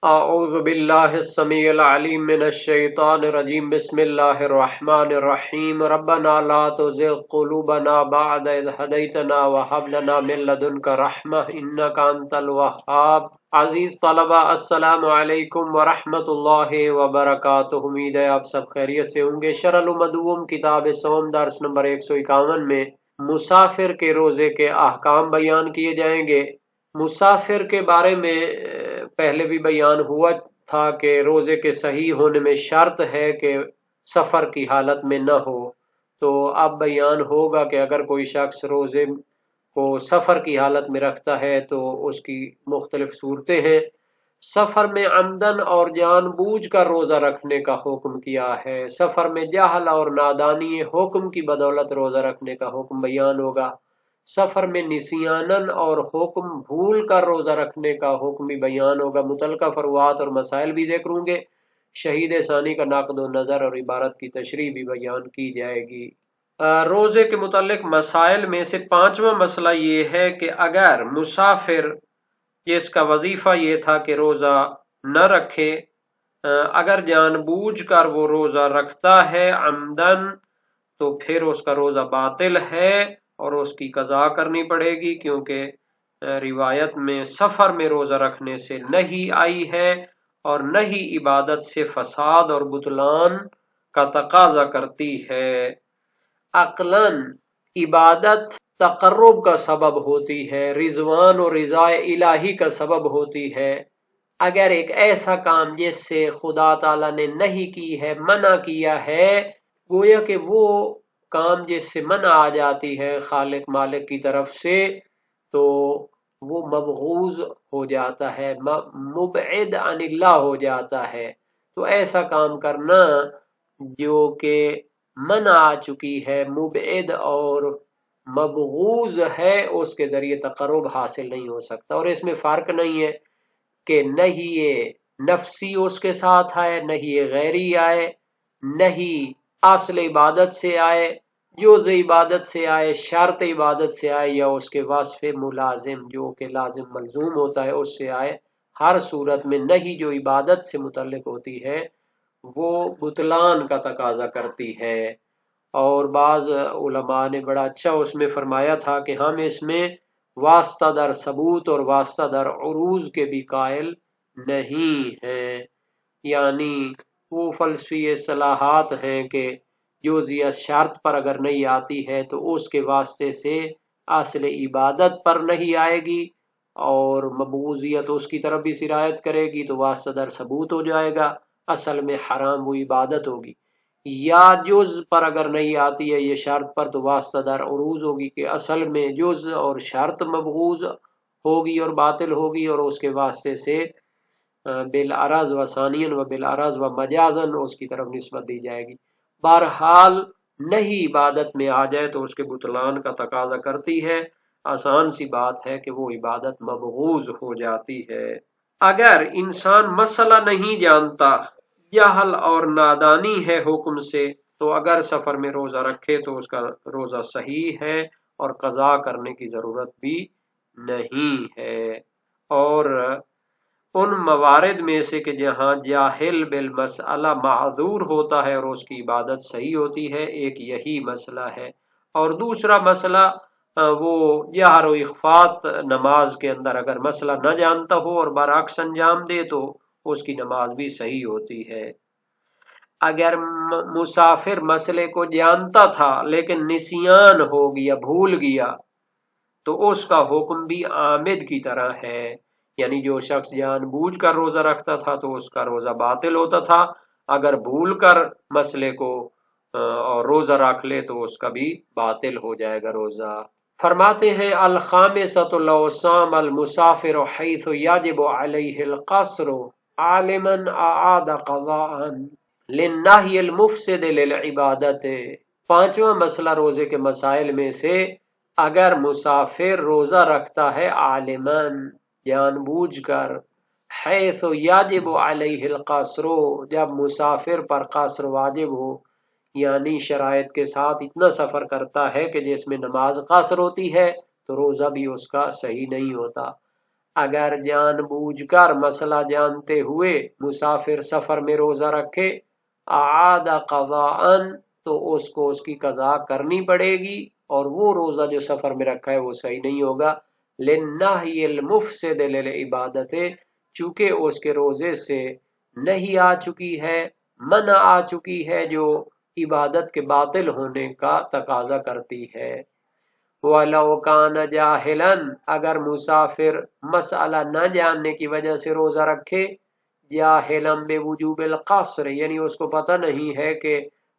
اعوذ باللہ السمیع العلیم من الشیطان الرجیم بسم اللہ الرحمن الرحیم ربنا لا تزغ قلوبنا بعد اذ ہدیتنا وہب لنا من لدنک رحمہ انک انت الوہاب۔ عزیز طلبہ السلام علیکم ورحمۃ اللہ وبرکاتہ، امید ہے آپ سب خیریت سے ہوں گے۔ شرح المدوم کتاب صوم درس نمبر 151 میں مسافر کے روزے کے احکام بیان کیے جائیں گے۔ مسافر کے بارے میں پہلے بھی بیان ہوا تھا کہ روزے کے صحیح ہونے میں شرط ہے کہ سفر کی حالت میں نہ ہو، تو اب بیان ہوگا کہ اگر کوئی شخص روزے کو سفر کی حالت میں رکھتا ہے تو اس کی مختلف صورتیں ہیں۔ سفر میں عمدن اور جان بوجھ کر روزہ رکھنے کا حکم کیا ہے۔ سفر میں جہل اور نادانی حکم کی بدولت روزہ رکھنے کا حکم بیان ہوگا۔ سفر میں نسیانن اور حکم بھول کر روزہ رکھنے کا حکم بھی بیان ہوگا۔ متعلقہ فروعات اور مسائل بھی ذکر ہوں گے۔ شہید ثانی کا نقد و نظر اور عبارت کی تشریح بھی بیان کی جائے گی۔ روزے کے متعلق مسائل میں سے پانچواں مسئلہ یہ ہے کہ اگر مسافر، اس کا وظیفہ یہ تھا کہ روزہ نہ رکھے، اگر جان بوجھ کر وہ روزہ رکھتا ہے عمدن، تو پھر اس کا روزہ باطل ہے اور اس کی قضا کرنی پڑے گی، کیونکہ روایت میں سفر میں روزہ رکھنے سے نہیں آئی ہے اور نہ ہی عبادت سے فساد اور بطلان کا تقاضا کرتی ہے۔ عقلاً عبادت تقرب کا سبب ہوتی ہے، رضوان و رضا الہی کا سبب ہوتی ہے۔ اگر ایک ایسا کام جس سے خدا تعالیٰ نے نہیں کی ہے، منع کیا ہے، گویا کہ وہ کام جس سے منع آ جاتی ہے خالق مالک کی طرف سے، تو وہ مبغوض ہو جاتا ہے، مبعد عن اللہ ہو جاتا ہے۔ تو ایسا کام کرنا جو کہ منع آ چکی ہے، مبعد اور مبغوض ہے، اس کے ذریعے تقرب حاصل نہیں ہو سکتا۔ اور اس میں فرق نہیں ہے کہ نہ ہی یہ نفسی اس کے ساتھ آئے، نہ ہی یہ غیری آئے، نہ ہی اصل عبادت سے آئے، جز عبادت سے آئے، شرط عبادت سے آئے، یا اس کے وصف ملازم جو کہ لازم ملزوم ہوتا ہے اس سے آئے۔ ہر صورت میں نہ ہی جو عبادت سے متعلق ہوتی ہے وہ بطلان کا تقاضا کرتی ہے۔ اور بعض علماء نے بڑا اچھا اس میں فرمایا تھا کہ ہم اس میں واسطہ در ثبوت اور واسطہ در عروض کے بھی قائل نہیں ہیں، یعنی وہ فلسفی اصطلاحات ہیں کہ جزیہ شرط پر اگر نہیں آتی ہے تو اس کے واسطے سے اصل عبادت پر نہیں آئے گی، اور مبغوضیت اس کی طرف بھی سرایت کرے گی تو واسطہ در ثبوت ہو جائے گا، اصل میں حرام وہ عبادت ہوگی۔ یا جز پر اگر نہیں آتی ہے یہ شرط پر تو واسطہ در عروض ہوگی کہ اصل میں جز اور شرط مبغوض ہوگی اور باطل ہوگی، اور اس کے واسطے سے بالعرض و ثانین و بالعرض و مجازن اس کی طرف نسبت دی جائے گی۔ بہرحال نہیں عبادت میں آ جائے تو اس کے بطلان کا تقاضا کرتی ہے۔ آسان سی بات ہے کہ وہ عبادت مبغوض ہو جاتی ہے۔ اگر انسان مسئلہ نہیں جانتا، جہل اور نادانی ہے حکم سے، تو اگر سفر میں روزہ رکھے تو اس کا روزہ صحیح ہے اور قضا کرنے کی ضرورت بھی نہیں ہے۔ اور ان موارد میں سے کہ جہاں جاہل بالمسئلہ معذور ہوتا ہے اور اس کی عبادت صحیح ہوتی ہے، ایک یہی مسئلہ ہے۔ اور دوسرا مسئلہ وہ جہر و اخفات نماز کے اندر اگر مسئلہ نہ جانتا ہو اور برعکس انجام دے تو اس کی نماز بھی صحیح ہوتی ہے۔ اگر مسافر مسئلے کو جانتا تھا لیکن نسیان ہو گیا، بھول گیا، تو اس کا حکم بھی عامد کی طرح ہے، یعنی جو شخص جان بوجھ کر روزہ رکھتا تھا تو اس کا روزہ باطل ہوتا تھا، اگر بھول کر مسئلے کو اور روزہ رکھ لے تو اس کا بھی باطل ہو جائے گا روزہ۔ فرماتے ہیں الخامسۃ لو صام المسافر حیث یجب علیہ القصر عالما اعاد قضاء للنہی المفسد للعبادت۔ پانچواں مسئلہ روزے کے مسائل میں سے، اگر مسافر روزہ رکھتا ہے عالماً جان بوجھ کر، حیث یجب علیہ القصر جب مسافر پر قصر واجب ہو، یعنی شرائط کے ساتھ اتنا سفر کرتا ہے کہ جس میں نماز قصر ہوتی ہے، تو روزہ بھی اس کا صحیح نہیں ہوتا۔ اگر جان بوجھ کر مسئلہ جانتے ہوئے مسافر سفر میں روزہ رکھے اعاد قضاء تو اس کو اس کی قضا کرنی پڑے گی، اور وہ روزہ جو سفر میں رکھا ہے وہ صحیح نہیں ہوگا۔ للنہی المفسد للعبادت، چونکہ اس کے روزے سے نہیں آ چکی ہے، منع آ چکی ہے جو عبادت کے باطل ہونے کا تقاضا کرتی ہے۔ وَلَوْ كَانَ جَاهِلًا، اگر مسافر مسئلہ نہ جاننے کی وجہ سے روزہ رکھے، جاہلاً بوجوب القصر، یعنی اس کو پتہ نہیں ہے کہ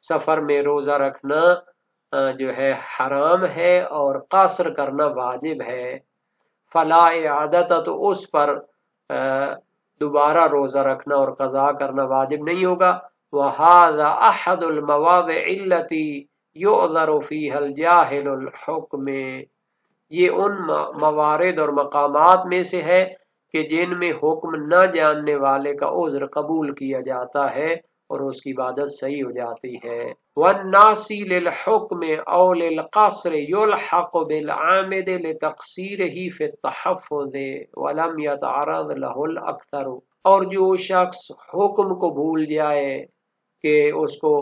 سفر میں روزہ رکھنا جو ہے حرام ہے اور قصر کرنا واجب ہے، فلا اعادت، تو اس پر دوبارہ روزہ رکھنا اور قضا کرنا واجب نہیں ہوگا۔ وَهَذَا أَحَدُ الْمَوَاضِعِ الَّتِي يُعْذَرُ فِيهَا الْجَاهِلُ الْحُكْمِ، یہ ان موارد اور مقامات میں سے ہے کہ جن میں حکم نہ جاننے والے کا عذر قبول کیا جاتا ہے اور اس کی عبادت صحیح ہو جاتی ہے۔ وَالنَّاسِ لِلْحُكْمِ أَوْ لِلْقَصْرِ يُلْحَقُ بِالْعَامِدِ لِتَقْصِيرِهِ فِي التَّحَفُّظِ وَلَمْ يَتَعَرَّضْ لَهُ الْأَكْثَرُ، اور جو شخص حکم کو بھول جائے کہ اس کو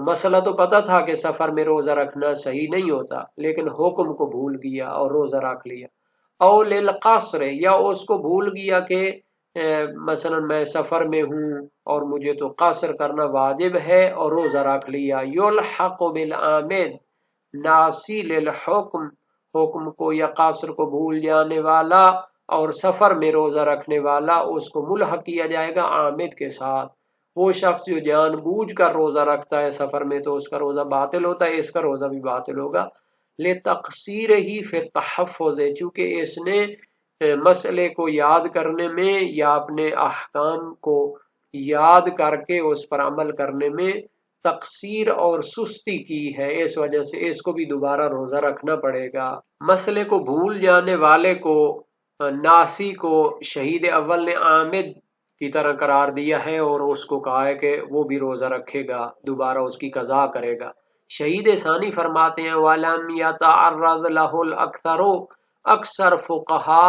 مسئلہ تو پتہ تھا کہ سفر میں روزہ رکھنا صحیح نہیں ہوتا، لیکن حکم کو بھول گیا اور روزہ رکھ لیا، او للقصر، یا اس کو بھول گیا کہ مثلا میں سفر میں ہوں اور مجھے تو قصر کرنا واجب ہے اور روزہ رکھ لیا، یلحق بالعامد، ناسی للحکم، حکم کو یا قصر کو بھول جانے والا اور سفر میں روزہ رکھنے والا اس کو ملحق کیا جائے گا عامد کے ساتھ۔ وہ شخص جو جان بوجھ کر روزہ رکھتا ہے سفر میں تو اس کا روزہ باطل ہوتا ہے، اس کا روزہ بھی باطل ہوگا۔ لتقصیرہ فی التحفظ، چونکہ اس نے مسئلے کو یاد کرنے میں یا اپنے احکام کو یاد کر کے اس پر عمل کرنے میں تقصیر اور سستی کی ہے، اس وجہ سے اس کو بھی دوبارہ روزہ رکھنا پڑے گا۔ مسئلے کو بھول جانے والے کو، ناسی کو، شہید اول نے عامد کی طرح قرار دیا ہے اور اس کو کہا ہے کہ وہ بھی روزہ رکھے گا، دوبارہ اس کی قضا کرے گا۔ شہید ثانی فرماتے ہیں وَلَمْ يَتَعَرَّضْ لَهُ الْأَكْثَرُ، اکثر فقہا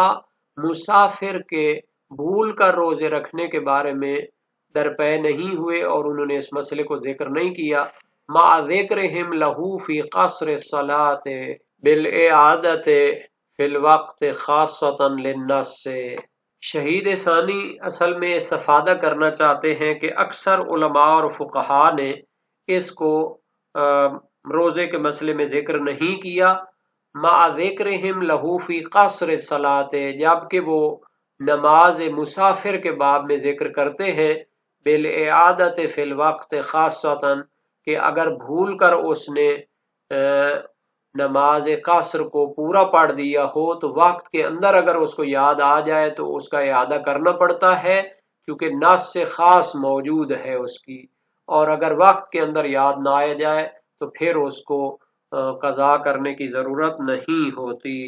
مسافر کے بھول کر روزے رکھنے کے بارے میں درپے نہیں ہوئے اور انہوں نے اس مسئلے کو ذکر نہیں کیا، مع ذکرہم لہو فی قصر الصلاة بالإعادة فی الوقت خاصة للنص سے۔ شہید ثانی اصل میں استفادہ کرنا چاہتے ہیں کہ اکثر علماء اور فقہا نے اس کو روزے کے مسئلے میں ذکر نہیں کیا، مع ذکرہم لہو فی قصر الصلاة، جبکہ وہ نماز مسافر کے باب میں ذکر کرتے ہیں بالإعادة فی الوقت خاصة، کہ اگر بھول کر اس نے نماز قصر کو پورا پڑھ دیا ہو تو وقت کے اندر اگر اس کو یاد آ جائے تو اس کا اعادہ کرنا پڑتا ہے، کیونکہ نص سے خاص موجود ہے اس کی، اور اگر وقت کے اندر یاد نہ آ جائے تو پھر اس کو قضا کرنے کی ضرورت نہیں ہوتی۔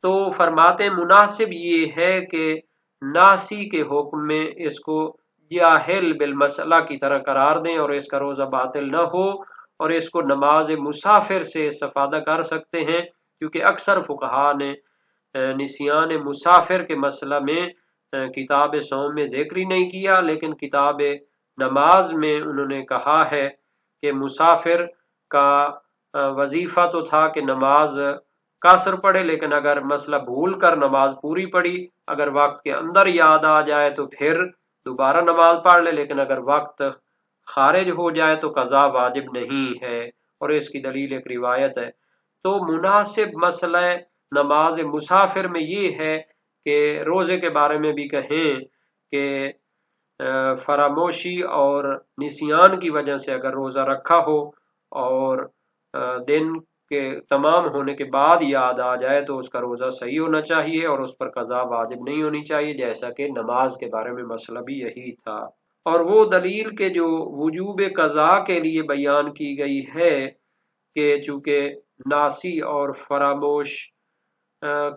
تو فرماتے مناسب یہ ہے کہ ناسی کے حکم میں اس کو جاہل بالمسئلہ کی طرح قرار دیں اور اس کا روزہ باطل نہ ہو، اور اس کو نماز مسافر سے استفادہ کر سکتے ہیں، کیونکہ اکثر فقہا نے نسیان مسافر کے مسئلہ میں کتاب صوم میں ذکر ہی نہیں کیا، لیکن کتاب نماز میں انہوں نے کہا ہے کہ مسافر کا وظیفہ تو تھا کہ نماز قصر پڑھے، لیکن اگر مسئلہ بھول کر نماز پوری پڑھی، اگر وقت کے اندر یاد آ جائے تو پھر دوبارہ نماز پڑھ لے، لیکن اگر وقت خارج ہو جائے تو قضا واجب نہیں ہے، اور اس کی دلیل ایک روایت ہے۔ تو مناسب مسئلہ نماز مسافر میں یہ ہے کہ روزے کے بارے میں بھی کہیں کہ فراموشی اور نسیان کی وجہ سے اگر روزہ رکھا ہو اور دن کے تمام ہونے کے بعد یاد آ جائے تو اس کا روزہ صحیح ہونا چاہیے اور اس پر قضا واجب نہیں ہونی چاہیے، جیسا کہ نماز کے بارے میں مسئلہ بھی یہی تھا۔ اور وہ دلیل کے جو وجوب قضا کے لیے بیان کی گئی ہے کہ چونکہ ناسی اور فراموش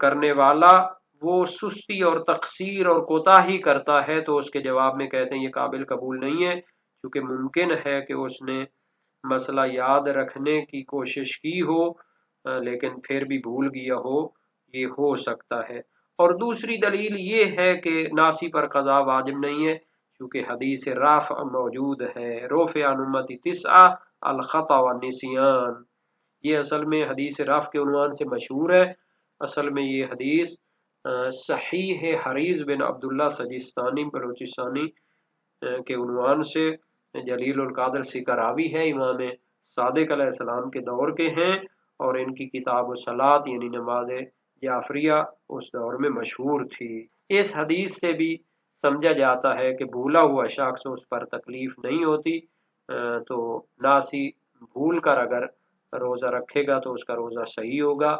کرنے والا وہ سستی اور تقصیر اور کوتاہی کرتا ہے، تو اس کے جواب میں کہتے ہیں یہ قابل قبول نہیں ہے، کیونکہ ممکن ہے کہ اس نے مسئلہ یاد رکھنے کی کوشش کی ہو لیکن پھر بھی بھول گیا ہو، یہ ہو سکتا ہے۔ اور دوسری دلیل یہ ہے کہ ناسی پر قضا واجب نہیں ہے چونکہ حدیث رافع موجود ہے، رفع عن امتی تسعہ الخطا والنسیان۔ یہ اصل میں حدیث رفع کے عنوان سے مشہور ہے، اصل میں یہ حدیث صحیح حریز بن عبداللہ سجستانی بلوچستانی کے عنوان سے جلیل القادر سکراوی ہے، امام صادق علیہ السلام کے دور کے ہیں، اور ان کی کتاب الصلاۃ یعنی نماز جعفریہ اس دور میں مشہور تھی۔ اس حدیث سے بھی سمجھا جاتا ہے کہ بھولا ہوا شخص اس پر تکلیف نہیں ہوتی، تو ناسی بھول کر اگر روزہ رکھے گا تو اس کا روزہ صحیح ہوگا،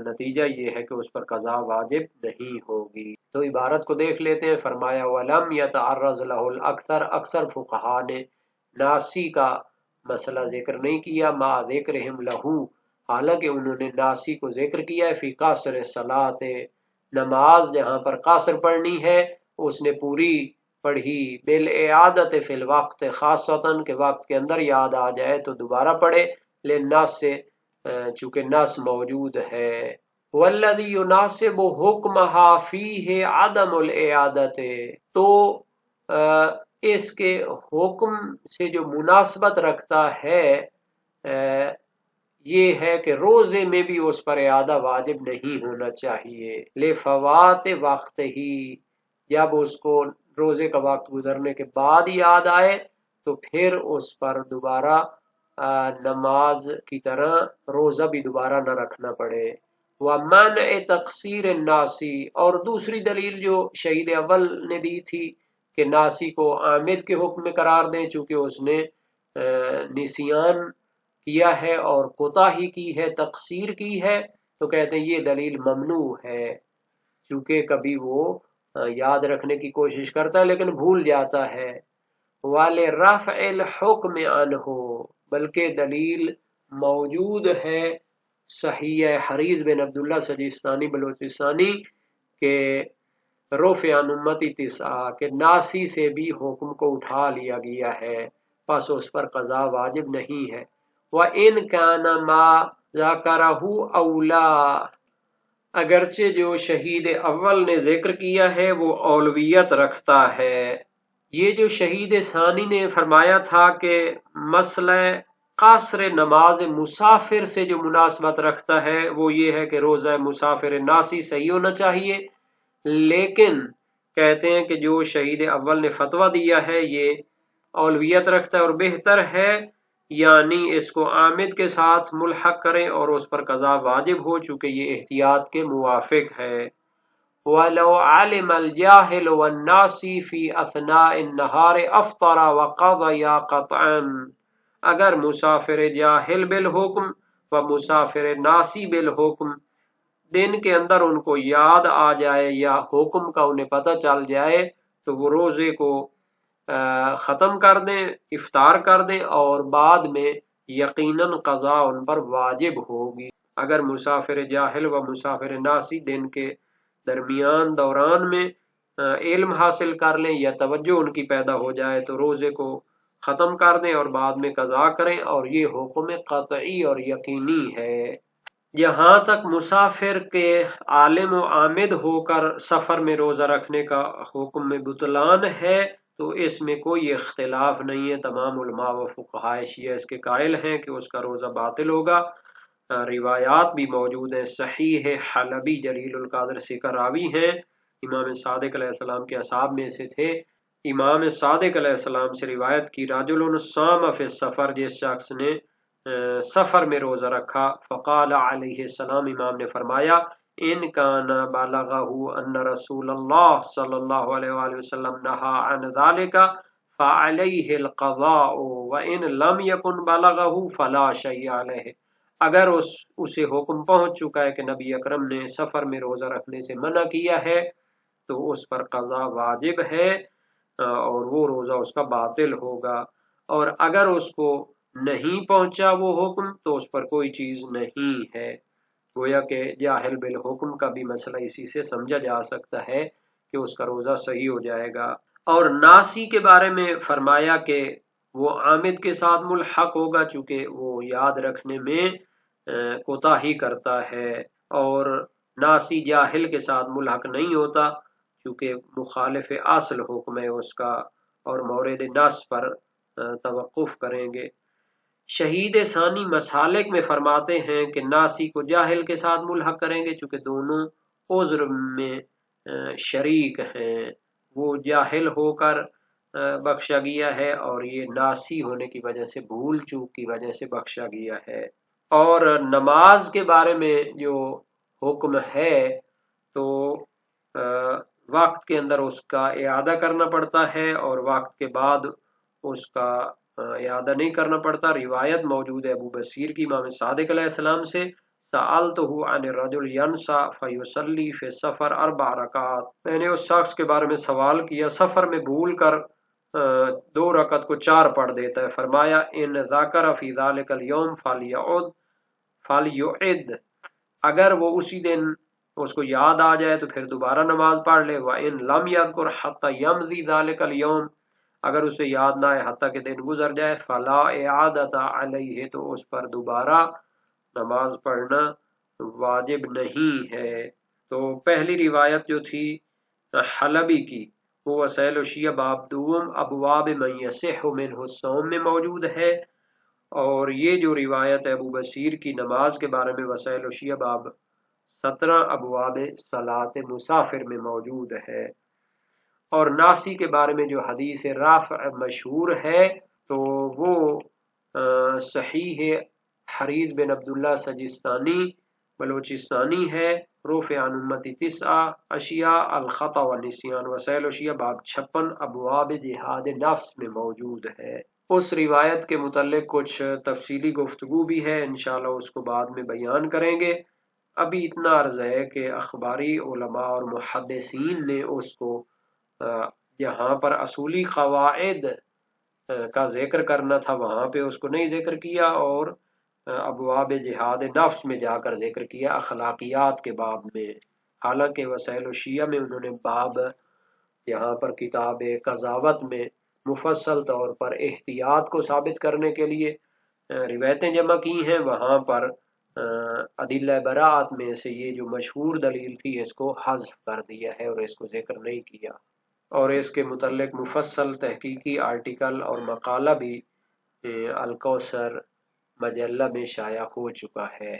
نتیجہ یہ ہے کہ اس پر قضا واجب نہیں ہوگی۔ تو عبارت کو دیکھ لیتے ہیں، فرمایا وَلَمْ يَتَعَرَّضْ لَهُ الْأَكْثَرُ، اکثر فقہا نے ناسی کا مسئلہ ذکر نہیں کیا، مع ذکرہم لہو، حالانکہ انہوں نے ناسی کو ذکر کیا ہے، فی قاصر الصلاۃ، نماز جہاں پر قاصر پڑھنی ہے اس نے پوری پڑھی، بالاعادۃ فی الوقت، خاصتاً کہ وقت کے اندر یاد آ جائے تو دوبارہ پڑھے، للناس سے چونکہ نص موجود ہے، والذی یناسب حکمہا فیہ عدم الاعادۃ، تو اس کے حکم سے جو مناسبت رکھتا ہے یہ ہے کہ روزے میں بھی اس پر اعادہ واجب نہیں ہونا چاہیے، لفوات وقت ہی، جب اس کو روزے کا وقت گزرنے کے بعد یاد آئے تو پھر اس پر دوبارہ نماز کی طرح روزہ بھی دوبارہ نہ رکھنا پڑے۔ وَمَنْعِ تَقْصِيرِ النَّاسِ، اور دوسری دلیل جو شہید اول نے دی تھی کہ ناسی کو عامد کے حکم میں قرار دیں چونکہ اس نے نسیان کیا ہے اور کوتاہی کی ہے، تقصیر کی ہے، تو کہتے ہیں یہ دلیل ممنوع ہے چونکہ کبھی وہ یاد رکھنے کی کوشش کرتا ہے لیکن بھول جاتا ہے۔ وَلِرَفْعِ الْحُكْمِ عَنْهُ، بلکہ دلیل موجود ہے صحیح حریز بن عبداللہ سجستانی بلوچستانی کہ رفع عن امتی تسعہ، کہ ناسی سے بھی حکم کو اٹھا لیا گیا ہے، پس اس پر قضا واجب نہیں ہے۔ وَإِنْ كَانَ مَا ذَكَرَهُ أَوْلَى، اگرچہ جو شہید اول نے ذکر کیا ہے وہ اولویت رکھتا ہے۔ یہ جو شہید ثانی نے فرمایا تھا کہ مسئلہ قصر نماز مسافر سے جو مناسبت رکھتا ہے وہ یہ ہے کہ روزہ مسافر ناسی صحیح ہونا چاہیے، لیکن کہتے ہیں کہ جو شہید اول نے فتویٰ دیا ہے یہ اولویت رکھتا ہے اور بہتر ہے، یعنی اس کو عامد کے ساتھ ملحق کریں اور اس پر قضا واجب ہو چونکہ یہ احتیاط کے موافق ہے۔ وَلَوْ عَلِمَ الْجَاهِلُ وَالنَّاسِ فِي أَثْنَاءِ النَّهَارِ أَفْطَرَ وَقَضَيَا قَطْعًا، اگر مسافر جاہل بالحکم و مسافر ناسی بالحکم دن کے اندر ان کو یاد آ جائے یا حکم کا انہیں پتہ چل جائے تو وہ روزے کو ختم کر دیں، افطار کر دیں اور بعد میں یقیناً قضا ان پر واجب ہوگی۔ اگر مسافر جاہل و مسافر ناسی دن کے درمیان دوران میں علم حاصل کر لیں یا توجہ ان کی پیدا ہو جائے تو روزے کو ختم کر دیں اور بعد میں قضا کریں، اور یہ حکم قطعی اور یقینی ہے۔ یہاں تک مسافر کے عالم و عامد ہو کر سفر میں روزہ رکھنے کا حکم میں بطلان ہے تو اس میں کوئی اختلاف نہیں ہے، تمام علماء و فقہاء شیعہ اس کے قائل ہیں کہ اس کا روزہ باطل ہوگا۔ روایات بھی موجود ہیں، صحیح حلبی جلیل القادر سکراوی ہیں، امام صادق علیہ السلام کے اصحاب میں سے تھے، امام صادق علیہ السلام سے روایت کی رجل صام فی السفر، جس شخص نے سفر میں روزہ رکھا، فقال علیہ السلام، امام نے فرمایا ان کان بلغہ ان رسول اللہ صلی اللہ علیہ وآلہ وسلم نہا عن ذلک فعلیہ القضاء وان لم یکن بلغہ فلا شیء علیہ، اگر اسے حکم پہنچ چکا ہے کہ نبی اکرم نے سفر میں روزہ رکھنے سے منع کیا ہے تو اس پر قضا واجب ہے اور وہ روزہ اس کا باطل ہوگا، اور اگر اس کو نہیں پہنچا وہ حکم تو اس پر کوئی چیز نہیں ہے۔ گویا کہ جاہل بالحکم کا بھی مسئلہ اسی سے سمجھا جا سکتا ہے کہ اس کا روزہ صحیح ہو جائے گا۔ اور ناسی کے بارے میں فرمایا کہ وہ عامد کے ساتھ ملحق ہوگا چونکہ وہ یاد رکھنے میں کوتاہی کرتا ہے، اور ناسی جاہل کے ساتھ ملحق نہیں ہوتا چونکہ مخالف اصل حکم ہے اس کا، اور مورد نص پر توقف کریں گے۔ شہید ثانی مسالک میں فرماتے ہیں کہ ناسی کو جاہل کے ساتھ ملحق کریں گے چونکہ دونوں عذر میں شریک ہیں، وہ جاہل ہو کر بخشا گیا ہے اور یہ ناسی ہونے کی وجہ سے، بھول چوک کی وجہ سے بخشا گیا ہے۔ اور نماز کے بارے میں جو حکم ہے تو وقت کے اندر اس کا اعادہ کرنا پڑتا ہے اور وقت کے بعد اس کا اعادہ نہیں کرنا پڑتا۔ روایت موجود ہے ابو بصیر کی امام صادق علیہ السلام سے، سألتہ عن الرجل ینسا فیصلی فی سفر 4 رکعات، میں نے اس شخص کے بارے میں سوال کیا سفر میں بھول کر 2 رکعت کو 4 پڑھ دیتا ہے، فرمایا ان ذکر فی ذلک الیوم فلیعد، اگر وہ اسی دن اس کو یاد آ جائے تو پھر دوبارہ نماز پڑھ لے، وَإِن لَمْ يَذْكُرْ حَتَّى يَمْضِي ذَلِكَ الْيَوْمِ، اگر اسے یاد نہ آئے حتیٰ کہ دن گزر جائے، فَلَا إِعَادَةَ عَلَيْهِ، تو اس پر دوبارہ نماز پڑھنا واجب نہیں ہے۔ تو پہلی روایت جو تھی حلبی کی وہ وسائل الشیعہ باب دوم ابواب من یصح منہ الصوم میں موجود ہے، اور یہ جو روایت ہے ابو بصیر کی نماز کے بارے میں وسائل الشیعہ باب 17 ابواب صلاۃ مسافر میں موجود ہے۔ اور ناسی کے بارے میں جو حدیث رافع مشہور ہے تو وہ صحیح حریز بن عبداللہ سجستانی بلوچستانی ہے، رفع عن امتی 9 اشیاء الخطا والنسیان، وسائل الشیعہ باب 56 ابواب جہاد نفس میں موجود ہے۔ اس روایت کے متعلق کچھ تفصیلی گفتگو بھی ہے، انشاءاللہ اس کو بعد میں بیان کریں گے۔ ابھی اتنا عرض ہے کہ اخباری علماء اور محدثین نے اس کو یہاں پر اصولی قواعد کا ذکر کرنا تھا وہاں پہ اس کو نہیں ذکر کیا، اور ابواب جہاد نفس میں جا کر ذکر کیا اخلاقیات کے باب میں، حالانکہ وسائل الشیعہ میں انہوں نے باب یہاں پر کتاب قضاوت میں مفصل طور پر احتیاط کو ثابت کرنے کے لیے روایتیں جمع کی ہیں، وہاں پر ادلہ براءت میں سے یہ جو مشہور دلیل تھی اس کو حذف کر دیا ہے اور اس کو ذکر نہیں کیا، اور اس کے متعلق مفصل تحقیقی آرٹیکل اور مقالہ بھی الکوثر مجلہ میں شائع ہو چکا ہے۔